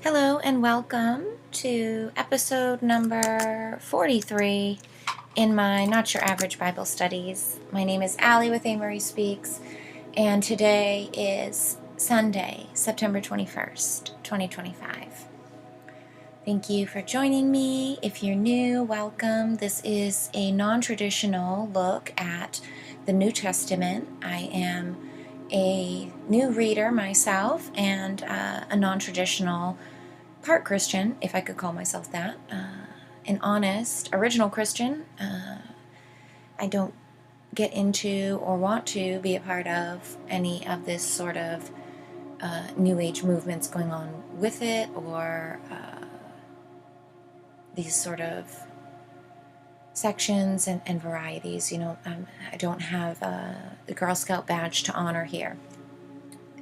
Hello and welcome to episode number 43 in my Not Your Average Bible Studies. My name is Allie with A. Marie Speaks, and today is Sunday, September 21st, 2025. Thank you for joining me. If you're new, welcome. This is a non-traditional look at the New Testament. I am a new reader myself and a non-traditional part Christian, if I could call myself that, an honest, original Christian. I don't get into or want to be a part of any of this sort of New Age movements going on with it, or these sort of sections and varieties. I don't have the Girl Scout badge to honor here.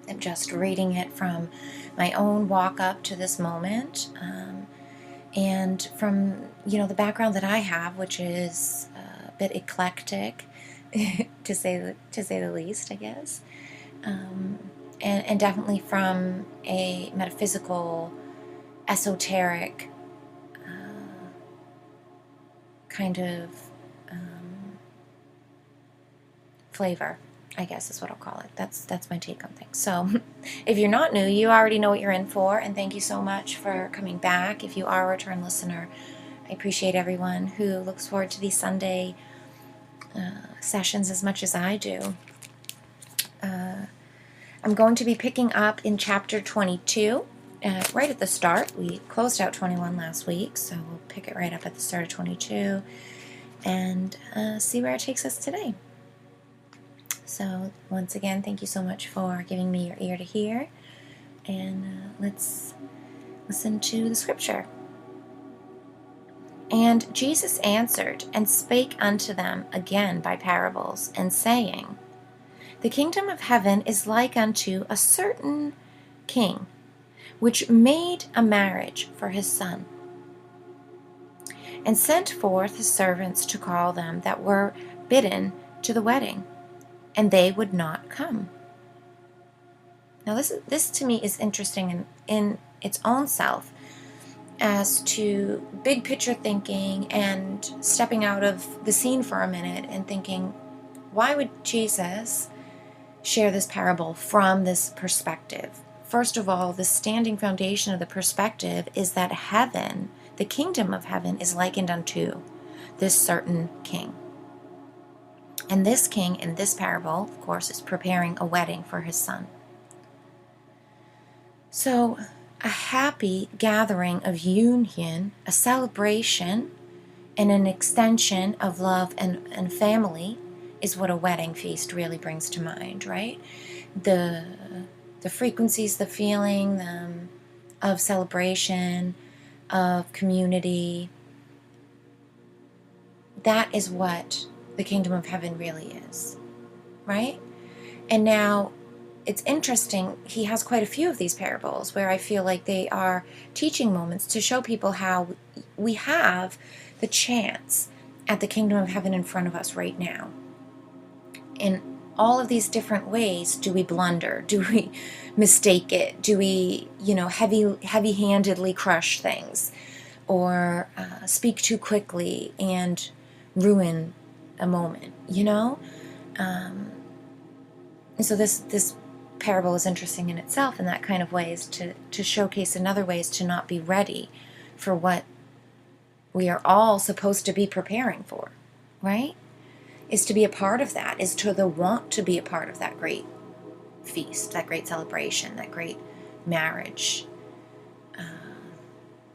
I'm just reading it from my own walk up to this moment, and from the background that I have, which is a bit eclectic, to say the least, I guess, and definitely from a metaphysical, esoteric kind of flavor, I guess is what I'll call it. That's my take on things. So if you're not new, you already know what you're in for, and thank you so much for coming back. If you are a return listener, I appreciate everyone who looks forward to these Sunday sessions as much as I do. I'm going to be picking up in chapter 22, right at the start. We closed out 21 last week, so we'll pick it right up at the start of 22 and see where it takes us today. So once again, thank you so much for giving me your ear to hear, and let's listen to the scripture. And Jesus answered and spake unto them again by parables, and saying, The kingdom of heaven is like unto a certain king, which made a marriage for his son, and sent forth his servants to call them that were bidden to the wedding, and they would not come. Now this to me is interesting in its own self, as to big picture thinking and stepping out of the scene for a minute and thinking, why would Jesus share this parable from this perspective? First of all, the standing foundation of the perspective is that heaven, the kingdom of heaven, is likened unto this certain king. And this king in this parable, of course, is preparing a wedding for his son. So, a happy gathering of union, a celebration, and an extension of love and family is what a wedding feast really brings to mind, right? The frequencies, the feeling of celebration, of community, that is what the kingdom of heaven really is, right? And now, it's interesting, he has quite a few of these parables where I feel like they are teaching moments to show people how we have the chance at the kingdom of heaven in front of us right now. In all of these different ways, do we blunder? Do we mistake it? Do we, heavy-handedly crush things? Or speak too quickly and ruin a moment, And so this parable is interesting in itself in that kind of ways, to showcase another ways to not be ready for what we are all supposed to be preparing for, right? Is to be a part of that, is to want to be a part of that great feast, that great celebration, that great marriage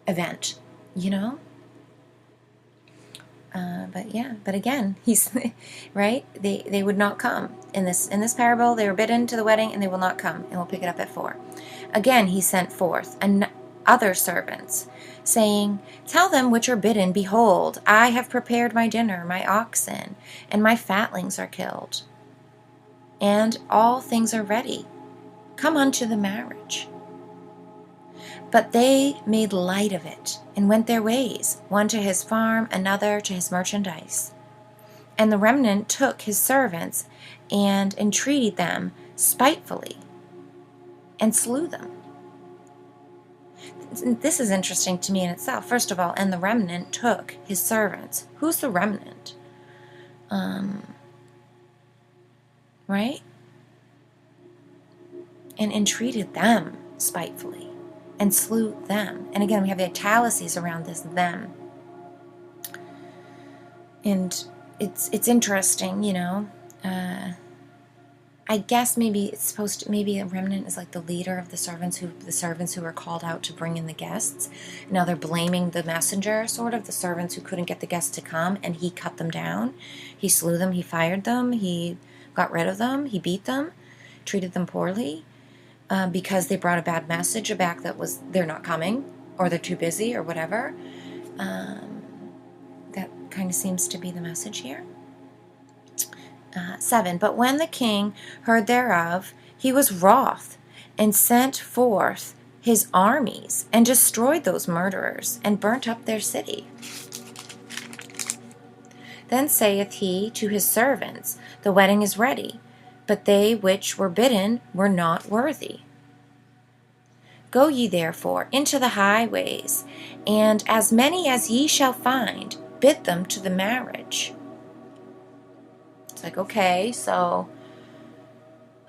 event, But again, he's right. They would not come in this parable. They were bidden to the wedding, and they will not come. And we'll pick it up at 4. Again, he sent forth other servants, saying, Tell them which are bidden, Behold, I have prepared my dinner, my oxen, and my fatlings are killed, and all things are ready. Come unto the marriage. But they made light of it, and went their ways, one to his farm, another to his merchandise. And the remnant took his servants, and entreated them spitefully, and slew them. This is interesting to me in itself. First of all, and the remnant took his servants. Who's the remnant? Right? And entreated them spitefully and slew them. And again, we have the italics around this them. And it's interesting, you know. I guess maybe it's supposed to, maybe a remnant is like the leader of the servants who were called out to bring in the guests. Now they're blaming the messenger, sort of, the servants who couldn't get the guests to come, and he cut them down. He slew them, he fired them, he got rid of them, he beat them, treated them poorly, because they brought a bad message back that was they're not coming, or they're too busy, or whatever. That kind of seems to be the message here. 7. But when the king heard thereof, he was wroth, and sent forth his armies, and destroyed those murderers, and burnt up their city. Then saith he to his servants, the wedding is ready, but they which were bidden were not worthy. Go ye therefore into the highways, and as many as ye shall find, bid them to the marriage. It's like, okay, so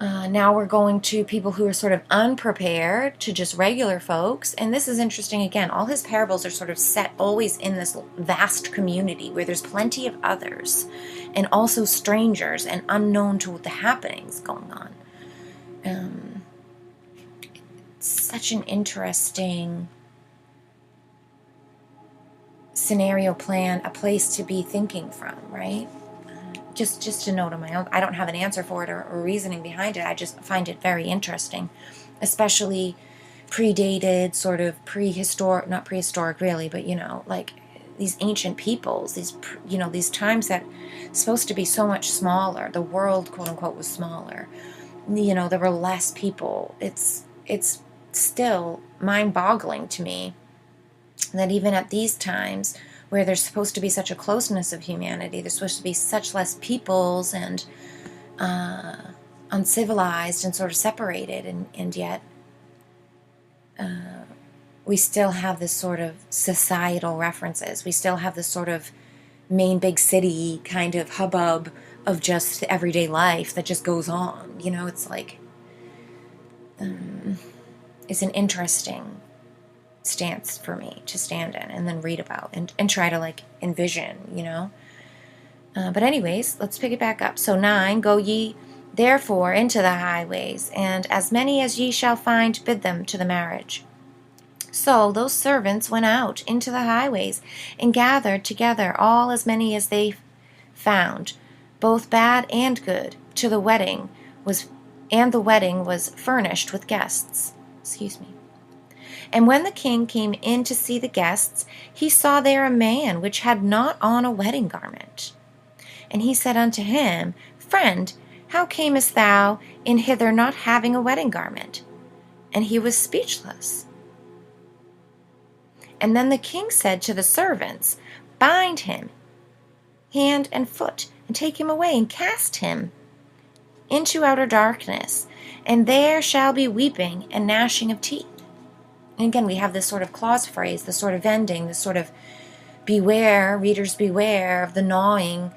now we're going to people who are sort of unprepared, to just regular folks. And this is interesting again. All his parables are sort of set always in this vast community where there's plenty of others and also strangers and unknown to the happenings going on. It's such an interesting scenario plan, a place to be thinking from, right? Just a note on my own. I don't have an answer for it or reasoning behind it. I just find it very interesting, especially predated, sort of prehistoric, not prehistoric really, but, you know, like these ancient peoples, these, you know, these times that supposed to be so much smaller. The world, quote unquote, was smaller. You know, there were less people. It's still mind-boggling to me that even at these times, where there's supposed to be such a closeness of humanity, there's supposed to be such less peoples and uncivilized and sort of separated, and yet we still have this sort of societal references. We still have this sort of main big city kind of hubbub of just everyday life that just goes on. You know, it's like, it's an interesting stance for me to stand in and then read about and try to like envision, you know. But anyways, let's pick it back up. So 9, go ye therefore into the highways, and as many as ye shall find, bid them to the marriage. So those servants went out into the highways and gathered together all as many as they found, both bad and good, to the wedding and the wedding was furnished with guests. Excuse me. And when the king came in to see the guests, he saw there a man which had not on a wedding garment. And he said unto him, Friend, how camest thou in hither not having a wedding garment? And he was speechless. And then the king said to the servants, Bind him hand and foot, and take him away, and cast him into outer darkness, and there shall be weeping and gnashing of teeth. And again, we have this sort of clause phrase, this sort of ending, this sort of beware, readers beware of the gnawing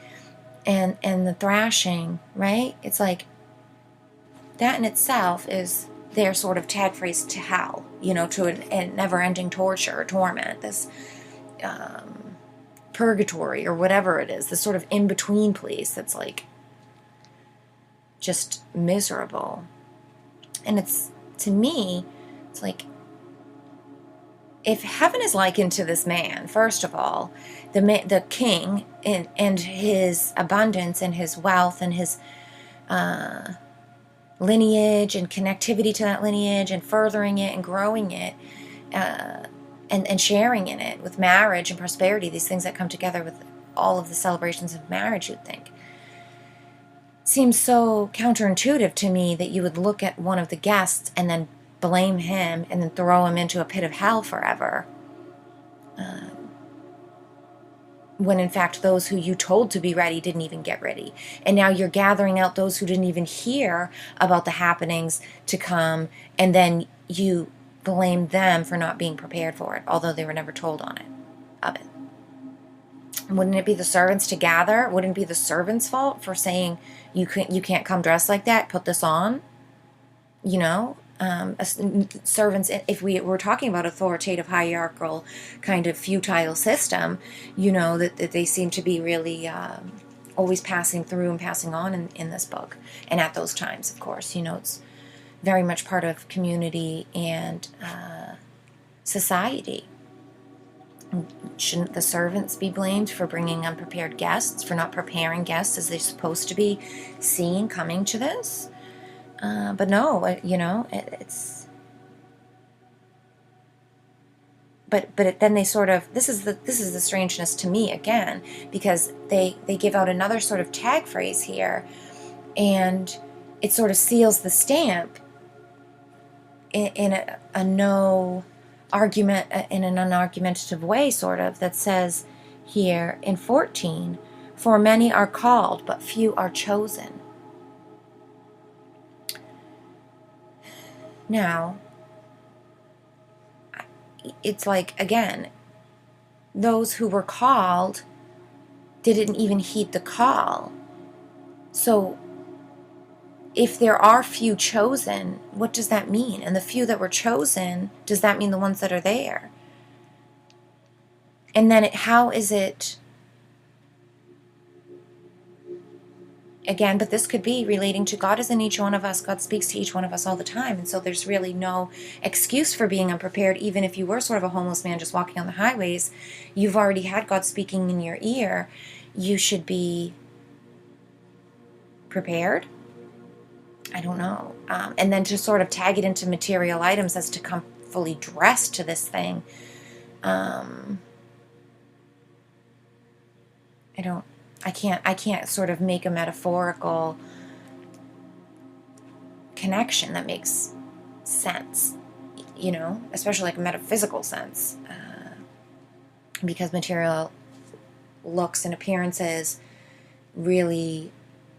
and the thrashing, right? It's like that in itself is their sort of tag phrase to hell, you know, to a never-ending torture or torment, this purgatory or whatever it is, this sort of in-between place that's like just miserable. And it's, to me, it's like, if heaven is likened to this man, first of all, the king and his abundance and his wealth and his lineage and connectivity to that lineage and furthering it and growing it and sharing in it with marriage and prosperity, these things that come together with all of the celebrations of marriage, you'd think. Seems so counterintuitive to me that you would look at one of the guests and then blame him and then throw him into a pit of hell forever. When in fact those who you told to be ready didn't even get ready. And now you're gathering out those who didn't even hear about the happenings to come, and then you blame them for not being prepared for it, although they were never told of it. Wouldn't it be the servants to gather? Wouldn't it be the servants' fault for saying you can't come dressed like that? Put this on. Servants. If we were talking about authoritative, hierarchical, kind of futile system, that they seem to be really always passing through and passing on in this book, and at those times, of course, it's very much part of community and society. Shouldn't the servants be blamed for bringing unprepared guests, for not preparing guests as they're supposed to be seen coming to this? But no, it's... But then they sort of... This is the strangeness to me, again, because they give out another sort of tag phrase here, and it sort of seals the stamp in a no... argument, in an unargumentative way, sort of, that says here in 14, for many are called, but few are chosen. Now, it's like, again, those who were called didn't even heed the call. So if there are few chosen, what does that mean? And the few that were chosen, does that mean the ones that are there? And then how is it, again, but this could be relating to God is in each one of us. God speaks to each one of us all the time. And so there's really no excuse for being unprepared. Even if you were sort of a homeless man just walking on the highways, you've already had God speaking in your ear. You should be prepared. I don't know. And then to sort of tag it into material items as to come fully dressed to this thing. I can't sort of make a metaphorical connection that makes sense, especially like a metaphysical sense. Because material looks and appearances really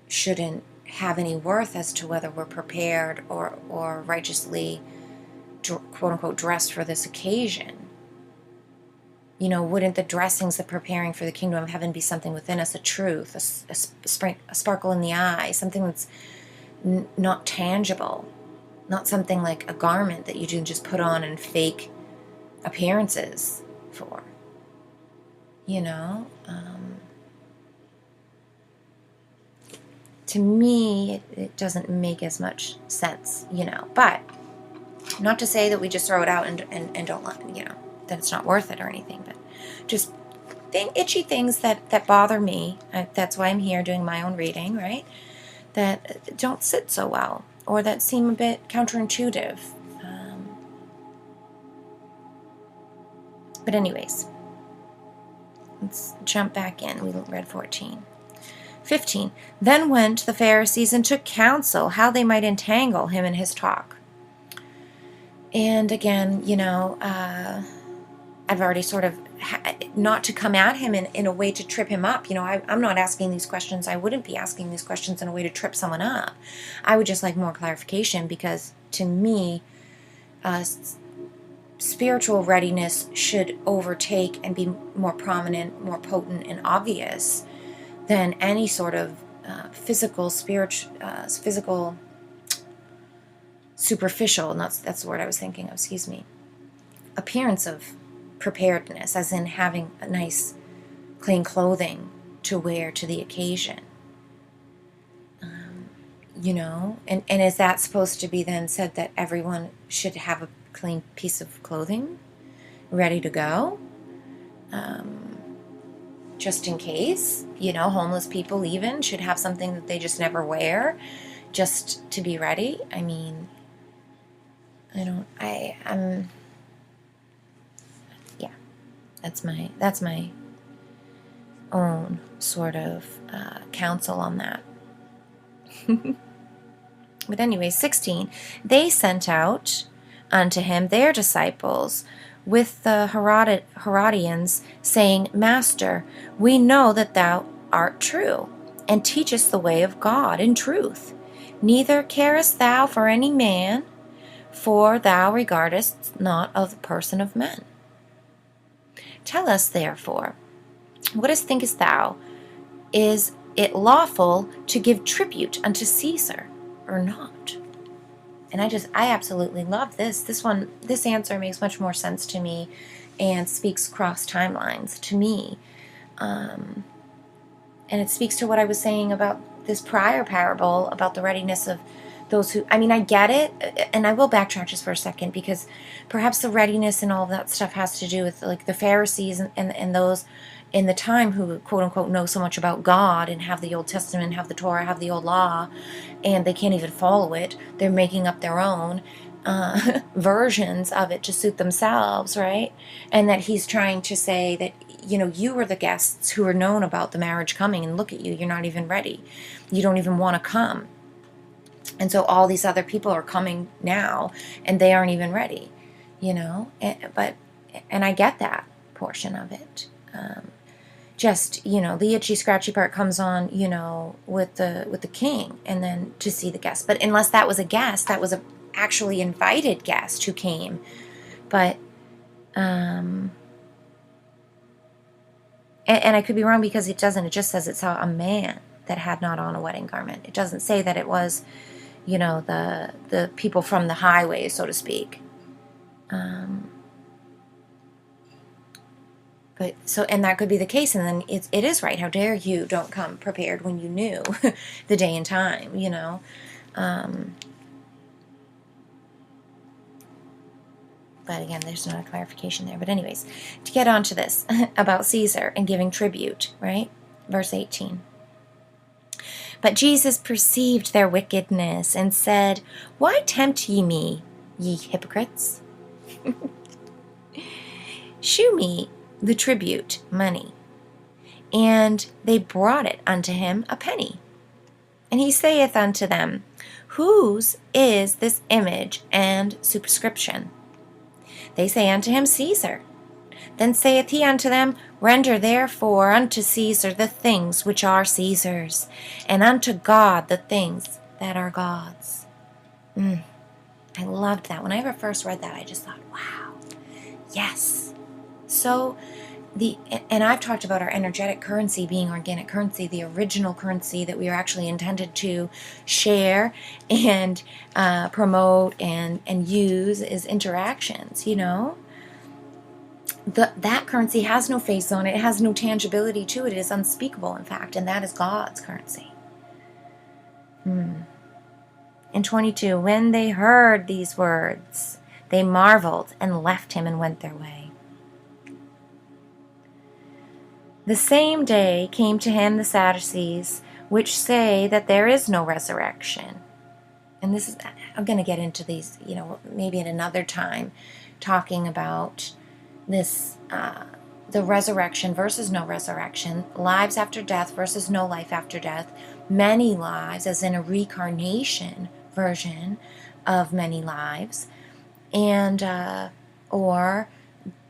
shouldn't have any worth as to whether we're prepared or righteously, quote-unquote, dressed for this occasion. Wouldn't the dressings of preparing for the kingdom of heaven be something within us, a truth, a sparkle in the eye, something that's not tangible, not something like a garment that you can just put on and fake appearances for, To me, it doesn't make as much sense, But not to say that we just throw it out and don't let, that it's not worth it or anything. But just itchy things that bother me. That's why I'm here doing my own reading, right? That don't sit so well, or that seem a bit counterintuitive. But anyways, let's jump back in. We read 14. 15. Then went the Pharisees and took counsel how they might entangle him in his talk. And again, I've already sort of, not to come at him in a way to trip him up. I'm not asking these questions. I wouldn't be asking these questions in a way to trip someone up. I would just like more clarification, because to me, spiritual readiness should overtake and be more prominent, more potent, and obvious than any sort of physical, superficial, and that's the word I was thinking of, appearance of preparedness, as in having a nice, clean clothing to wear to the occasion. And is that supposed to be then said that everyone should have a clean piece of clothing ready to go? Just in case, homeless people even should have something that they just never wear, just to be ready. I mean, that's my own sort of counsel on that. But anyway, 16, they sent out unto him their disciples with the Herodians, saying, Master, we know that thou art true, and teachest the way of God in truth. Neither carest thou for any man, for thou regardest not of the person of men. Tell us, therefore, what thinkest thou? Is it lawful to give tribute unto Caesar or not? And I absolutely love this. This answer makes much more sense to me and speaks cross timelines to me. And it speaks to what I was saying about this prior parable about the readiness of those who, I get it, and I will backtrack just for a second, because perhaps the readiness and all of that stuff has to do with like the Pharisees and those in the time who, quote unquote, know so much about God and have the Old Testament, have the Torah, have the old law, and they can't even follow it. They're making up their own versions of it to suit themselves, right? And that he's trying to say that, you are the guests who are known about the marriage coming, and look at you, you're not even ready. You don't even want to come. And so all these other people are coming now, and they aren't even ready, and I get that portion of it. Just, the itchy scratchy part comes on, with the king, and then to see the guest. But unless that was a guest, that was a actually invited guest who came. But, and I could be wrong, because it doesn't. It just says it saw a man that had not on a wedding garment. It doesn't say that it was, the people from the highway, so to speak. But so, and that could be the case, and then it is right. How dare you don't come prepared when you knew the day and time, But again, there's not a clarification there. But anyways, to get on to this about Caesar and giving tribute, right? Verse 18. But Jesus perceived their wickedness and said, Why tempt ye me, ye hypocrites? Shew me the tribute money. And they brought it unto him a penny. And he saith unto them, Whose is this image and superscription? They say unto him, Caesar. Then saith he unto them, Render therefore unto Caesar the things which are Caesar's, and unto God the things that are God's. I loved that. When I ever first read that, I just thought, wow, yes. So, and I've talked about our energetic currency being organic currency, the original currency that we are actually intended to share and promote and use is interactions, That currency has no face on it. It has no tangibility to it. It is unspeakable, in fact, and that is God's currency. In 22, when they heard these words, they marveled and left him and went their way. The same day came to him the Sadducees, which say that there is no resurrection. And this is, I'm going to get into these, maybe at another time, talking about this, the resurrection versus no resurrection, lives after death versus no life after death, many lives, as in a reincarnation version of many lives, and or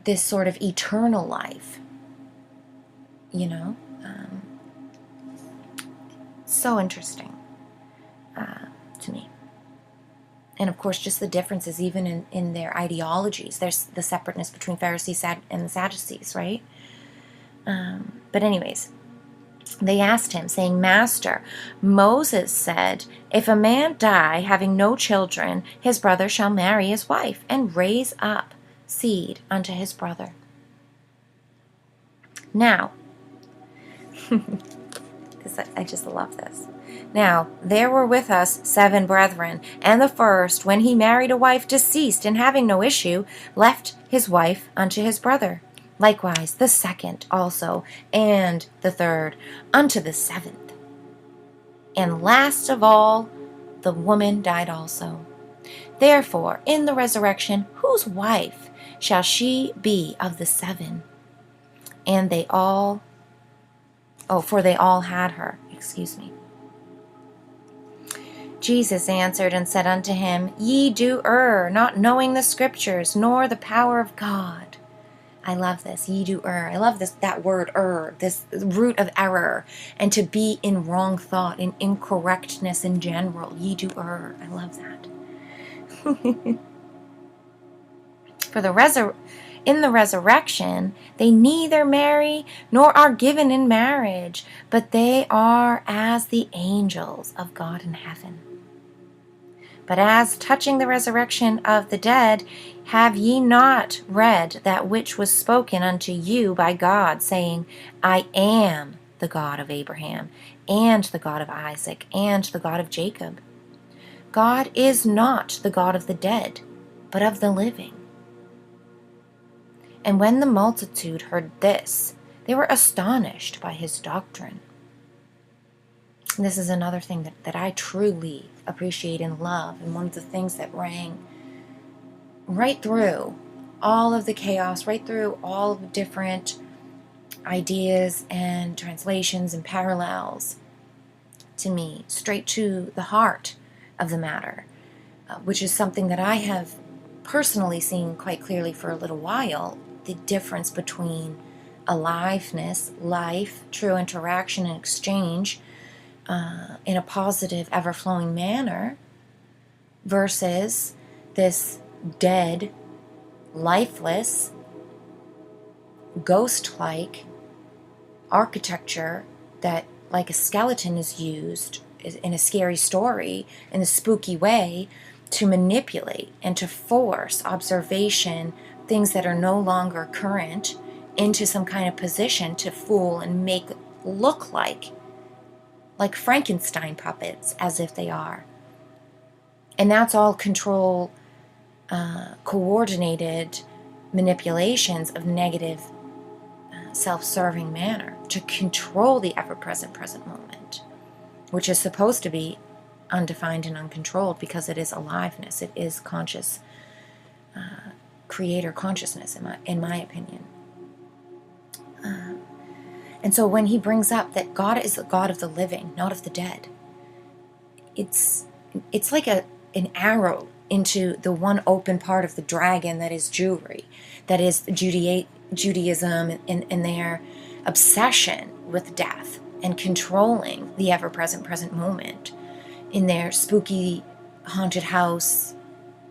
this sort of eternal life, so interesting to me. And of course, just the differences even in their ideologies. There's the separateness between Pharisees and the Sadducees, right? But anyways, they asked him, saying, Master, Moses said, if a man die having no children, his brother shall marry his wife and raise up seed unto his brother. Now, I just love this. Now, there were with us 7 brethren, and the first, when he married a wife, deceased, and having no issue, left his wife unto his brother. Likewise, the second also, and the third, unto the 7th. And last of all, the woman died also. Therefore, in the resurrection, whose wife shall she be of the 7? And they all, for they all had her. Jesus answered and said unto him, Ye do err, not knowing the Scriptures, nor the power of God. I love this. Ye do err. I love that word err, this root of error, and to be in wrong thought, in incorrectness in general. Ye do err. I love that. For in the resurrection, they neither marry nor are given in marriage, but they are as the angels of God in heaven. But as touching the resurrection of the dead, have ye not read that which was spoken unto you by God, saying, I am the God of Abraham, and the God of Isaac, and the God of Jacob? God is not the God of the dead, but of the living. And when the multitude heard this, they were astonished by his doctrine. And this is another thing that I truly appreciate and love, and one of the things that rang right through all of the chaos, right through all of the different ideas and translations and parallels to me, straight to the heart of the matter, which is something that I have personally seen quite clearly for a little while, the difference between aliveness, life, true interaction and exchange in a positive, ever-flowing manner, versus this dead, lifeless, ghost-like architecture that, like a skeleton, is used in a scary story, in a spooky way, to manipulate and to force observation, things that are no longer current, into some kind of position to fool and make look like Frankenstein puppets, as if they are. And that's all control, coordinated manipulations of negative, self-serving manner to control the ever-present present moment, which is supposed to be undefined and uncontrolled because it is aliveness. It is conscious, creator consciousness, in my opinion. And so when he brings up that God is the God of the living, not of the dead, it's like an arrow into the one open part of the dragon that is Jewry, that is Judaism and their obsession with death and controlling the ever-present present moment in their spooky haunted house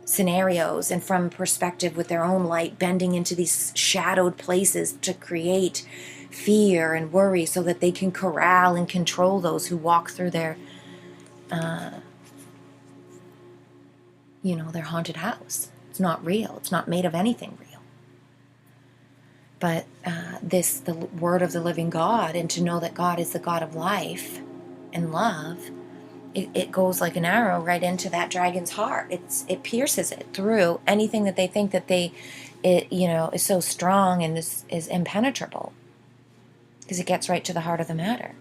scenarios, and from perspective with their own light bending into these shadowed places to create fear and worry so that they can corral and control those who walk through their their haunted house. It's not real. It's not made of anything real. But the word of the living God, and to know that God is the God of life and love, it goes like an arrow right into that dragon's heart. It pierces it through anything that they think that is so strong and is impenetrable, because it gets right to the heart of the matter.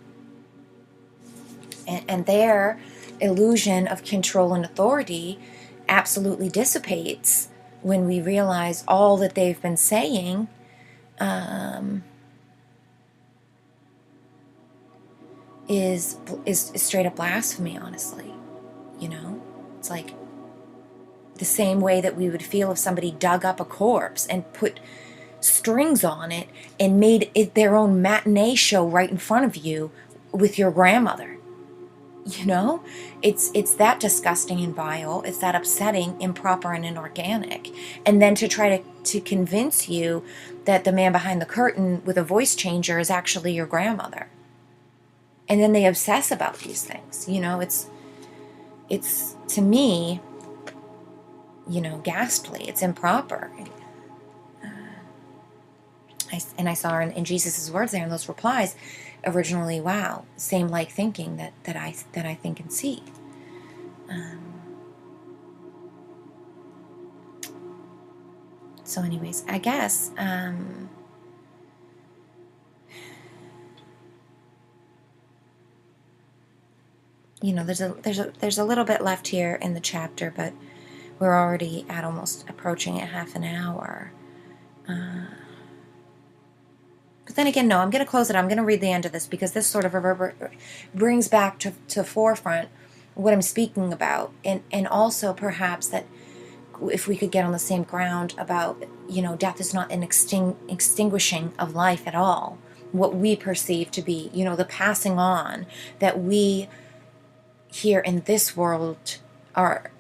And their illusion of control and authority absolutely dissipates when we realize all that they've been saying is straight up blasphemy, honestly. It's like the same way that we would feel if somebody dug up a corpse and put strings on it and made it their own matinee show right in front of you with your grandmother. It's that disgusting and vile. It's that upsetting, improper, and inorganic. And then to try to convince you that the man behind the curtain with a voice changer is actually your grandmother. And then they obsess about these things. It's to me, ghastly. It's improper. I saw in Jesus' words there in those replies, originally, wow, same like thinking that I think and see. So anyways, I guess there's a little bit left here in the chapter, but we're already at almost approaching a half an hour. But then again, no, I'm going to close it. I'm going to read the end of this, because this sort of brings back to forefront what I'm speaking about. And also perhaps that if we could get on the same ground about, death is not an extinguishing of life at all. What we perceive to be, the passing on that we here in this world are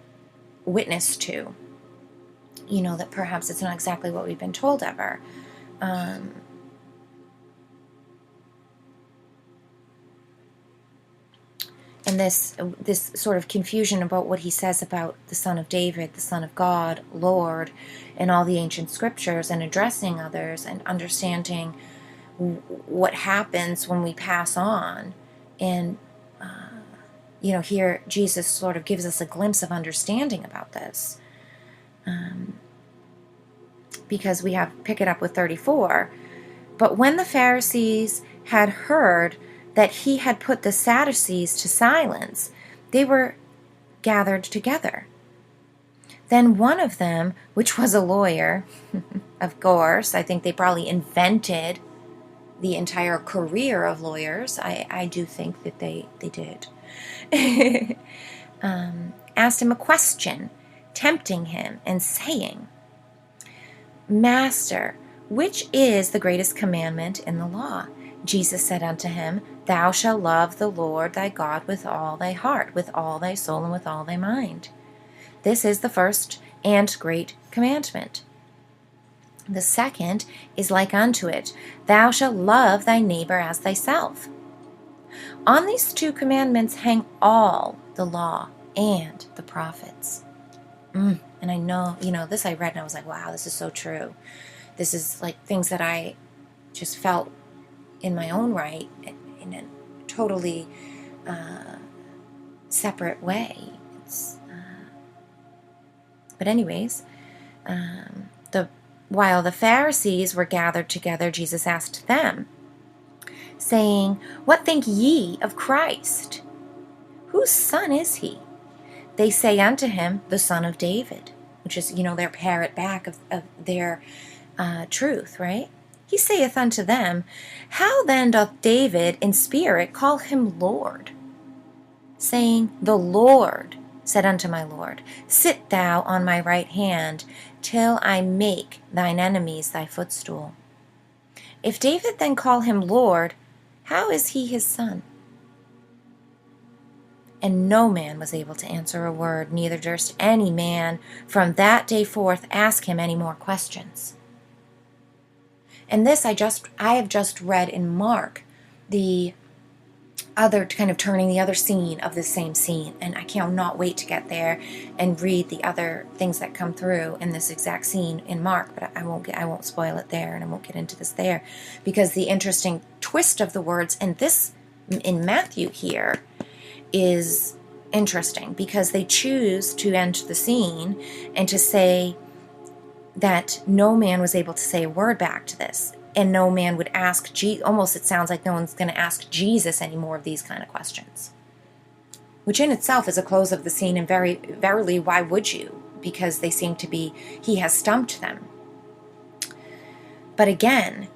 witness to. that perhaps it's not exactly what we've been told ever. And this sort of confusion about what he says about the Son of David, the Son of God, Lord, and all the ancient scriptures, and addressing others and understanding what happens when we pass on. And, here Jesus sort of gives us a glimpse of understanding about this. Because we pick it up with 34. But when the Pharisees had heard that he had put the Sadducees to silence, they were gathered together. Then one of them, which was a lawyer, of course, I think they probably invented the entire career of lawyers. I do think that they did. Asked him a question, tempting him and saying, Master, which is the greatest commandment in the law? Jesus said unto him, Thou shalt love the Lord thy God with all thy heart, with all thy soul, and with all thy mind. This is the first and great commandment. The second is like unto it, Thou shalt love thy neighbor as thyself. On these two commandments hang all the law and the prophets. And I know, this I read and I was like, wow, this is so true. This is like things that I just felt in my own right, in a totally separate way. But anyways, while the Pharisees were gathered together, Jesus asked them, saying, What think ye of Christ? Whose son is he? They say unto him, the Son of David, which is, their parrot back of their truth, right? He saith unto them, How then doth David in spirit call him Lord? Saying, The Lord said unto my Lord, Sit thou on my right hand, till I make thine enemies thy footstool. If David then call him Lord, how is he his son? And no man was able to answer a word, neither durst any man from that day forth ask him any more questions. And this I have just read in Mark, the other kind of turning the other scene of the same scene, and I cannot wait to get there and read the other things that come through in this exact scene in Mark. But I won't spoil it there, and I won't get into this there, because the interesting twist of the words in Matthew here is interesting, because they choose to end the scene and to say that no man was able to say a word back to this. And no man would ask, almost it sounds like no one's going to ask Jesus any more of these kind of questions. Which in itself is a close of the scene, and verily, why would you? Because they seem to be, he has stumped them. But again,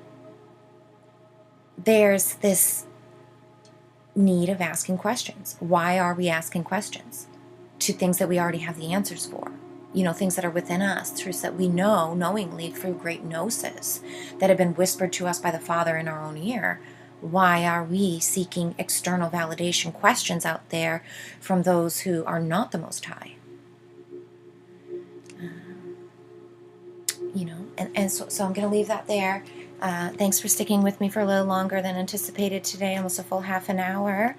there's this need of asking questions. Why are we asking questions to things that we already have the answers for? Things that are within us, truths that we know knowingly through great gnosis that have been whispered to us by the Father in our own ear. Why are we seeking external validation questions out there from those who are not the Most High? So I'm going to leave that there. Thanks for sticking with me for a little longer than anticipated today, almost a full half an hour.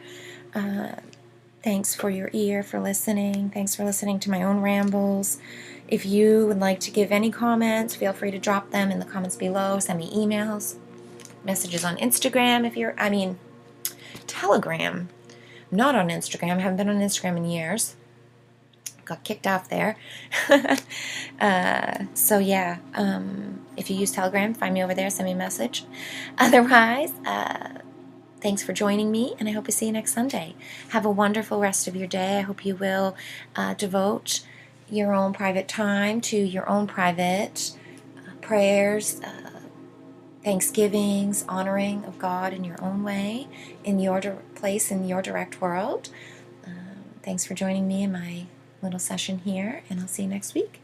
Thanks for your ear, for listening. Thanks for listening to my own rambles. If you would like to give any comments, feel free to drop them in the comments below. Send me emails, messages on Instagram Telegram. I'm not on Instagram. I haven't been on Instagram in years. Got kicked off there. If you use Telegram, find me over there, send me a message. Otherwise, thanks for joining me, and I hope to see you next Sunday. Have a wonderful rest of your day. I hope you will devote your own private time to your own private prayers, thanksgivings, honoring of God in your own way, in your place, in your direct world. Thanks for joining me in my little session here, and I'll see you next week.